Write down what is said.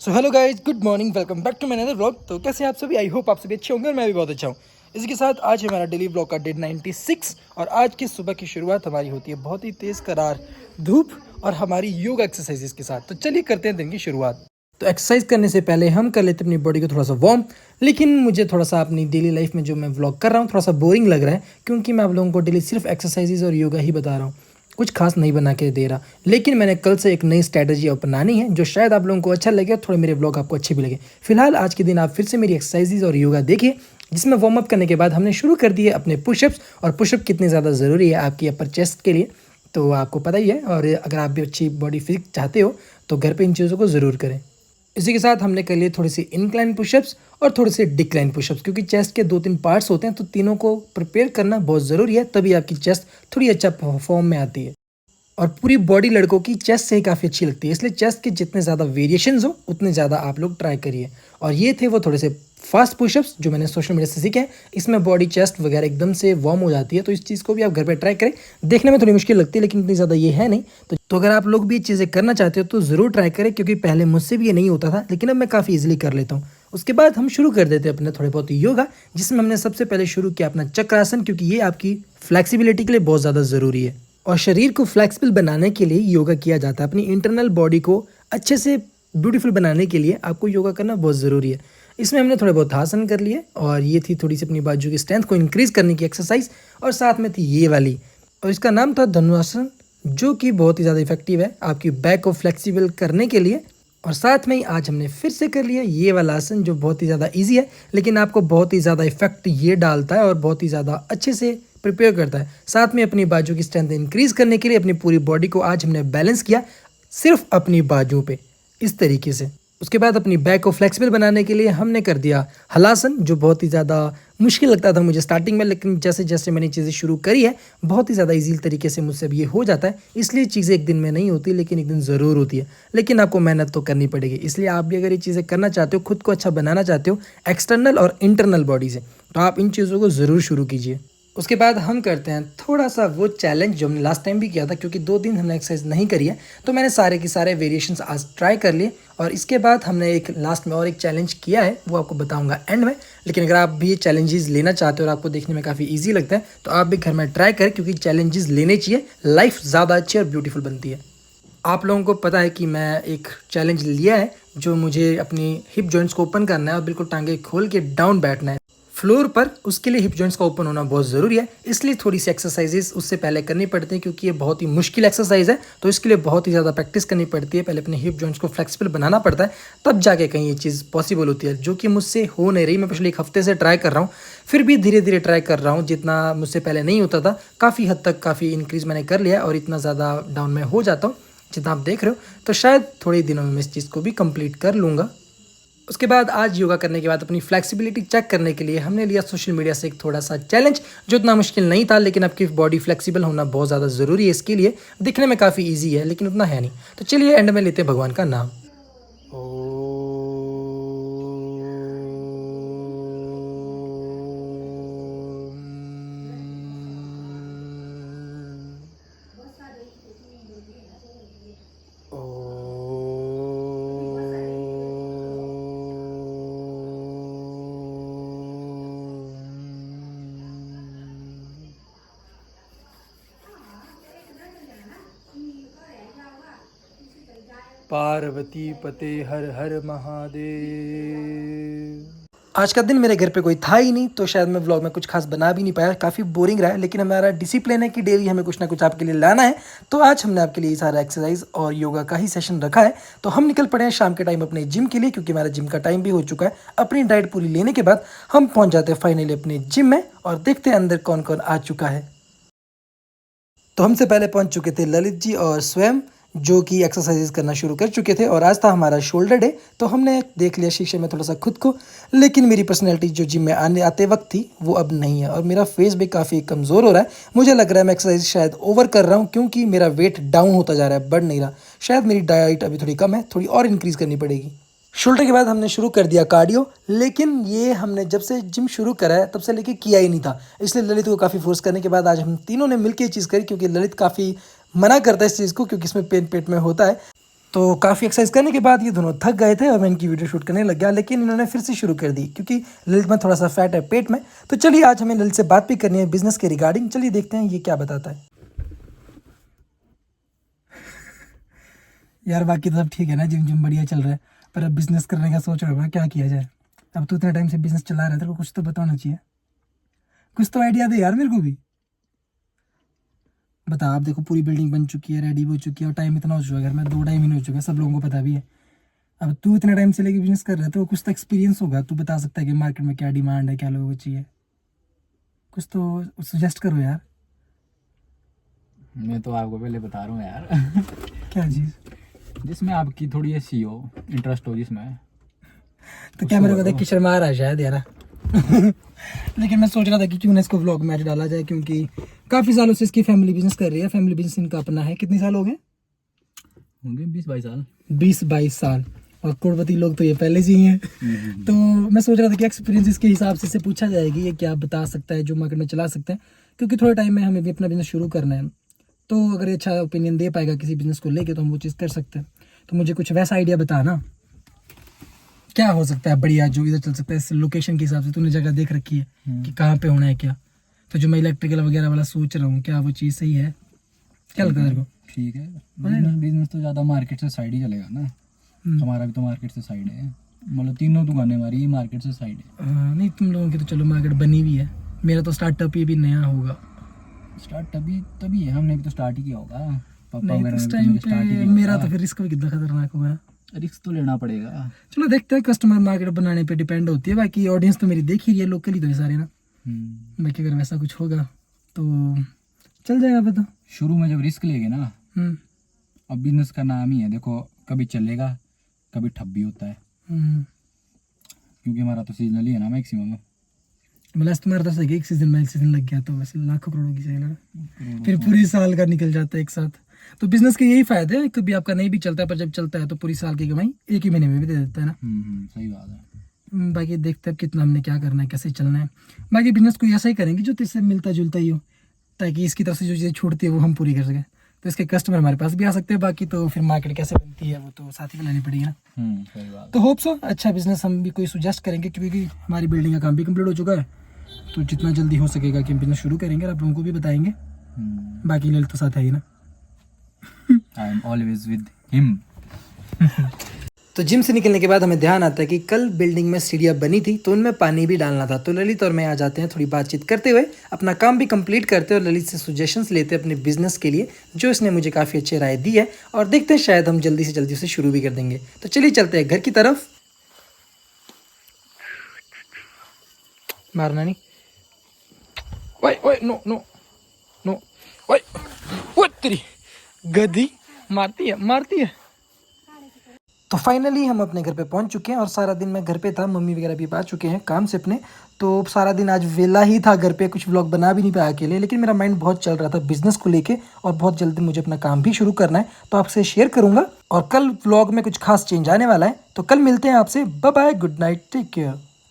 So hello guys, good morning, welcome back to my another vlog. तो कैसे हैं आप सभी? आई होप आप सभी अच्छे होंगे और मैं भी बहुत अच्छा हूँ। इसी के साथ आज हमारा डेली व्लॉग का डे 96 और आज की सुबह की शुरुआत हमारी होती है बहुत ही तेज़ करार धूप और हमारी योगा एक्सरसाइजेस के साथ। तो चलिए करते हैं दिन की शुरुआत। तो एक्सरसाइज करने से पहले हम कर लेते हैं अपनी बॉडी को थोड़ा सा वार्म। लेकिन मुझे थोड़ा सा अपनी डेली लाइफ में जो मैं व्लॉग कर रहा हूँ थोड़ा सा बोरिंग लग रहा है, क्योंकि मैं आप लोगों को डेली सिर्फ एक्सरसाइजेज और योगा ही बता रहा हूँ, कुछ खास नहीं बना के दे रहा। लेकिन मैंने कल से एक नई स्ट्रैटेजी अपनानी है जो शायद आप लोगों को अच्छा लगे और थोड़े मेरे ब्लॉग आपको अच्छे भी लगे। फिलहाल आज के दिन आप फिर से मेरी एक्सरसाइजेज और योगा देखिए, जिसमें वार्म अप करने के बाद हमने शुरू कर दिए अपने पुशअप्स। और पुशअप कितने ज़्यादा ज़रूरी है आपकी अपर चेस्ट के लिए तो आपको पता ही है। और अगर आप भी अच्छी बॉडी फिजिक चाहते हो तो घर पे इन चीज़ों को ज़रूर करें। इसी के साथ हमने कर लिए थोड़ी सी इंक्लाइन पुशअप्स और थोड़े से डिक्लाइन पुशअप्स, क्योंकि चेस्ट के 2-3 पार्ट्स होते हैं तो तीनों को प्रिपेयर करना बहुत ज़रूरी है, तभी आपकी चेस्ट थोड़ी अच्छा फॉर्म में आती है। और पूरी बॉडी लड़कों की चेस्ट से ही काफ़ी अच्छी लगती है, इसलिए चेस्ट के जितने ज़्यादा वेरिएशंस हो उतने ज़्यादा आप लोग ट्राई करिए। और ये थे वो थोड़े से फास्ट पुशअप्स जो मैंने सोशल मीडिया से सीखे हैं। इसमें बॉडी चेस्ट वगैरह एकदम से वार्म हो जाती है, तो इस चीज़ को भी आप घर पे ट्राई करें। देखने में थोड़ी मुश्किल लगती है लेकिन इतनी ज़्यादा ये है नहीं। तो अगर आप लोग भी ये चीज़ें करना चाहते हो तो ज़रूर ट्राई करें, क्योंकि पहले मुझसे भी ये नहीं होता था लेकिन अब मैं काफ़ी ईजिली कर लेता हूँ। उसके बाद हम शुरू कर देते हैं अपने थोड़े बहुत योगा, जिसमें हमने सबसे पहले शुरू किया अपना चक्रासन, क्योंकि ये आपकी फ्लेक्सिबिलिटी के लिए बहुत ज़्यादा ज़रूरी है। और शरीर को फ्लेक्सिबल बनाने के लिए योगा किया जाता है। अपनी इंटरनल बॉडी को अच्छे से ब्यूटीफुल बनाने के लिए आपको योगा करना बहुत ज़रूरी है। इसमें हमने थोड़े बहुत आसन कर लिए और ये थी थोड़ी सी अपनी बाजू की स्ट्रेंथ को इंक्रीज़ करने की एक्सरसाइज, और साथ में थी ये वाली, और इसका नाम था धनुरासन, जो कि बहुत ही ज़्यादा इफेक्टिव है आपकी बैक को फ्लेक्सिबल करने के लिए। और साथ में ही आज हमने फिर से कर लिया ये वाला आसन, जो बहुत ही ज़्यादा ईजी है लेकिन आपको बहुत ही ज़्यादा इफेक्ट ये डालता है और बहुत ही ज़्यादा अच्छे से प्रिपेयर करता है। साथ में अपनी बाजू की स्ट्रेंथ इंक्रीज़ करने के लिए अपनी पूरी बॉडी को आज हमने बैलेंस किया सिर्फ अपनी बाजू पे, इस तरीके से। उसके बाद अपनी बैक को फ्लेक्सिबल बनाने के लिए हमने कर दिया हलासन, जो बहुत ही ज़्यादा मुश्किल लगता था मुझे स्टार्टिंग में, लेकिन जैसे जैसे मैंने चीज़ें शुरू करी है बहुत ही ज़्यादा ईजी तरीके से मुझसे अब ये हो जाता है। इसलिए चीज़ें एक दिन में नहीं होती लेकिन एक दिन ज़रूर होती है, लेकिन आपको मेहनत तो करनी पड़ेगी। इसलिए आप भी अगर ये चीज़ें करना चाहते हो, खुद को अच्छा बनाना चाहते हो एक्सटर्नल और इंटरनल बॉडी से, तो आप इन चीज़ों को ज़रूर शुरू कीजिए। उसके बाद हम करते हैं थोड़ा सा वो चैलेंज जो हमने लास्ट टाइम भी किया था, क्योंकि 2 दिन हमने एक्सरसाइज नहीं करी है तो मैंने सारे के सारे वेरिएशंस आज ट्राई कर लिए। और इसके बाद हमने एक लास्ट में और एक चैलेंज किया है, वो आपको बताऊंगा एंड में। लेकिन अगर आप भी ये चैलेंजेस लेना चाहते हो और आपको देखने में काफ़ी ईजी लगता है तो आप भी घर में ट्राई करें, क्योंकि चैलेंजेस लेने चाहिए, लाइफ ज़्यादा अच्छी और ब्यूटीफुल बनती है। आप लोगों को पता है कि मैं एक चैलेंज लिया है जो मुझे अपनी हिप जॉइंट्स को ओपन करना है और बिल्कुल टांगे खोल के डाउन बैठना है फ्लोर पर। उसके लिए हिप जॉइंट्स का ओपन होना बहुत ज़रूरी है, इसलिए थोड़ी सी एक्सरसाइजेस उससे पहले करनी पड़ती है, क्योंकि ये बहुत ही मुश्किल एक्सरसाइज है। तो इसके लिए बहुत ही ज़्यादा प्रैक्टिस करनी पड़ती है, पहले अपने हिप जॉइंट्स को फ्लेक्सिबल बनाना पड़ता है, तब जाके कहीं ये चीज़ पॉसिबल होती है, जो कि मुझसे हो नहीं रही। मैं पिछले 1 हफ्ते से ट्राई कर रहा हूँ, फिर भी धीरे धीरे ट्राई कर रहा हूँ। जितना मुझसे पहले नहीं होता था काफ़ी हद तक काफ़ी इंक्रीज़ मैंने कर लिया और इतना ज़्यादा डाउन में हो जाता हूँ जितना आप देख रहे हो। तो शायद थोड़े ही दिनों में मैं इस चीज़ को भी कंप्लीट कर लूँगा। उसके बाद आज योगा करने के बाद अपनी फ्लेक्सिबिलिटी चेक करने के लिए हमने लिया सोशल मीडिया से एक थोड़ा सा चैलेंज, जो इतना मुश्किल नहीं था, लेकिन आपकी बॉडी फ्लेक्सिबल होना बहुत ज़्यादा ज़रूरी है इसके लिए। दिखने में काफ़ी इजी है लेकिन उतना है नहीं। तो चलिए एंड में लेते हैं भगवान का नाम। पार्वती पते हर हर महादेव। आज का दिन मेरे घर पे कोई था ही नहीं, तो शायद मैं व्लॉग में कुछ खास बना भी नहीं पाया, काफ़ी बोरिंग रहा है। लेकिन हमारा डिसिप्लिन है कि डेली हमें कुछ ना कुछ आपके लिए लाना है, तो आज हमने आपके लिए सारा एक्सरसाइज और योगा का ही सेशन रखा है। तो हम निकल पड़े हैं शाम के टाइम अपने जिम के लिए, क्योंकि हमारा जिम का टाइम भी हो चुका है। अपनी डाइट पूरी लेने के बाद हम पहुँच जाते हैं फाइनली अपने जिम में और देखते हैं अंदर कौन कौन आ चुका है। तो हमसे पहले पहुंच चुके थे ललित जी और स्वयं, जो कि एक्सरसाइजेस करना शुरू कर चुके थे। और आज था हमारा शोल्डर डे, तो हमने देख लिया शीशे में थोड़ा सा खुद को। लेकिन मेरी पर्सनैलिटी जो जिम में आने आते वक्त थी वो अब नहीं है, और मेरा फेस भी काफ़ी कमज़ोर हो रहा है। मुझे लग रहा है मैं एक्सरसाइज शायद ओवर कर रहा हूँ, क्योंकि मेरा वेट डाउन होता जा रहा है, बढ़ नहीं रहा। शायद मेरी डाइट अभी थोड़ी कम है, थोड़ी और इंक्रीज़ करनी पड़ेगी। शोल्डर के बाद हमने शुरू कर दिया कार्डियो, लेकिन ये हमने जब से जिम शुरू करा है तब से लेके किया ही नहीं था। इसलिए ललित को काफ़ी फोर्स करने के बाद आज हम तीनों ने मिलकर ये चीज़ करी, क्योंकि ललित काफ़ी मना करता है इस चीज़ को, क्योंकि इसमें पेन पेट में होता है। तो काफ़ी एक्सरसाइज करने के बाद ये दोनों थक गए थे और मैं इनकी वीडियो शूट करने लग गया, लेकिन इन्होंने फिर से शुरू कर दी क्योंकि ललित में थोड़ा सा फैट है पेट में। तो चलिए आज हमें ललित से बात भी करनी है बिजनेस के रिगार्डिंग। चलिए देखते हैं ये क्या बताता है। यार बाकी तो सब ठीक है ना, जिम जिम बढ़िया चल रहा है, पर अब बिजनेस करने का सोच रहा हूँ क्या किया जाए। अब तो इतना टाइम से बिजनेस चला रहा है, तेरे को कुछ तो बताना चाहिए, कुछ तो आइडिया दे यार मेरे को भी बता। आप देखो पूरी बिल्डिंग बन चुकी है, रेडी हो चुकी है और टाइम इतना हो चुका है, घर में 2-2.5 महीने हो चुके हैं, सब लोगों को पता भी है। अब तू इतना टाइम से लेके बिजनेस कर रहा है तो कुछ तो एक्सपीरियंस होगा, तू बता सकता है कि मार्केट में क्या डिमांड है, क्या लोगों को चाहिए, कुछ तो सजेस्ट करो यार। मैं तो आपको पहले बता रहा हूँ यार। क्या चीज़? जिसमें आपकी थोड़ी ऐसी हो, इंटरेस्ट हो जिसमें। तो क्या मेरे को देख के शर्मा रहा है शायद यार। लेकिन मैं सोच रहा था कि क्यों ना इसको व्लॉग में आज डाला जाए, क्योंकि काफ़ी सालों से इसकी फैमिली बिजनेस कर रही है। फैमिली बिजनेस इनका अपना है। कितने साल हो गए? होंगे 20-22 साल। 20-22 साल। और करोड़पति लोग तो ये पहले से ही हैं। तो मैं सोच रहा था कि एक्सपीरियंस इसके हिसाब से इससे पूछा जाएगी ये क्या बता सकता है जो मार्केट में चला सकते हैं, क्योंकि थोड़े टाइम में हमें भी अपना बिजनेस शुरू करना है। तो अगर ये अच्छा ओपिनियन दे पाएगा किसी बिजनेस को लेके तो हम वो चीज़ कर सकते हैं। तो मुझे कुछ वैसा आइडिया बता ना, क्या हो सकता है बढ़िया जो इधर चल सकता है इस लोकेशन के हिसाब से। तूने जगह देख रखी है कि कहाँ पे होना है क्या? तो जो मैं इलेक्ट्रिकल वगैरह वाला सोच रहा हूँ क्या वो चीज़ सही है? क्या लगता है तेरे को? ठीक है, बिजनेस तो ज़्यादा मार्केट से साइड ही चलेगा ना। हमारा भी तो मार्केट से साइड है, मतलब तीनों दुकानें हमारी मार्केट से साइड है। नहीं तुम लोगों की तो चलो मार्केट बनी हुई है, मेरा तो स्टार्टअप ही भी नया होगा। स्टार्टअप भी तभी है, हमने भी तो स्टार्ट ही किया होगा। पापा नहीं वगैरह उस ने टाइम भी तो स्टार्ट ही पे किया मेरा होगा। तो फिर रिस्क भी कितना खतरनाक होगा। रिस्क तो लेना पड़ेगा। चलो देखते हैं, कस्टमर मार्केट बनाने पे डिपेंड होती है। बाकी ऑडियंस तो मेरी देख ही रही है, लोकल ही तो है सारे ना। बाकी अगर वैसा कुछ होगा तो चल जाएगा पता। शुरू में जब रिस्क लेंगे ना, अब बिजनेस का नाम ही है देखो, कभी चलेगा कभी ठप भी होता है, क्योंकि हमारा तो सीजनल ही है ना मैक्सिमम। मतलब तुम्हारे तरफ से एक सीजन में एक सीजन लग गया तो वैसे लाखों करोड़ों की सेल है, फिर पूरी साल का निकल जाता है एक साथ। तो बिजनेस के यही फायदे हैं, कभी आपका नहीं भी चलता है पर जब चलता है तो पूरी साल की कमाई एक ही महीने में भी दे देता है ना। सही बात है। बाकी देखते हैं कितना हमने क्या करना है, कैसे चलना है। बाकी बिजनेस को ऐसा ही करेंगे जो इससे मिलता जुलता ही हो, ताकि इसकी तरफ से जो चीज़ें छूटती है वो हम पूरी कर सकें। तो इसके कस्टमर हमारे पास भी आ सकते हैं। बाकी तो फिर मार्केट कैसे बनती है वो तो साथ ही बनानी पड़ेगी ना। सही बात। तो होप सो अच्छा बिजनेस हम भी कोई सुजेस्ट करेंगे, क्योंकि हमारी बिल्डिंग का काम भी कंप्लीट हो चुका है। तो जितना जल्दी हो सकेगा कि हम बिजनेस शुरू करेंगे और आप लोगों को भी बताएंगे। बाकी ललित तो साथ है ही ना। I am always with him. तो जिम से निकलने के बाद हमें ध्यान आता है कि कल बिल्डिंग में सीढ़ियाँ बनी थी तो उनमें पानी भी डालना था। तो ललित और मैं आ जाते हैं, थोड़ी बातचीत करते हुए अपना काम भी कंप्लीट करते हैं और ललित से सजेशंस लेते हैं अपने बिजनेस के लिए, जो इसने मुझे काफ़ी अच्छे राय दी है। और देखते हैं शायद हम जल्दी से जल्दी उसे शुरू भी कर देंगे। तो चलिए चलते हैं घर की तरफ। मारना नहीं। ओए ओए नो नो नो। ओए ओए तेरी गधी मारती है। तो फाइनली हम अपने घर पे पहुंच चुके हैं और सारा दिन मैं घर पे था, मम्मी वगैरह भी आ चुके हैं काम से अपने। तो सारा दिन आज वेला ही था घर पे, कुछ व्लॉग बना भी नहीं पाया अकेले, लेकिन मेरा माइंड बहुत चल रहा था बिजनेस को लेके और बहुत जल्दी मुझे अपना काम भी शुरू करना है। तो आपसे शेयर करूंगा और कल व्लॉग में कुछ खास चेंज आने वाला है। तो कल मिलते हैं आपसे। Bye bye, good night, take care.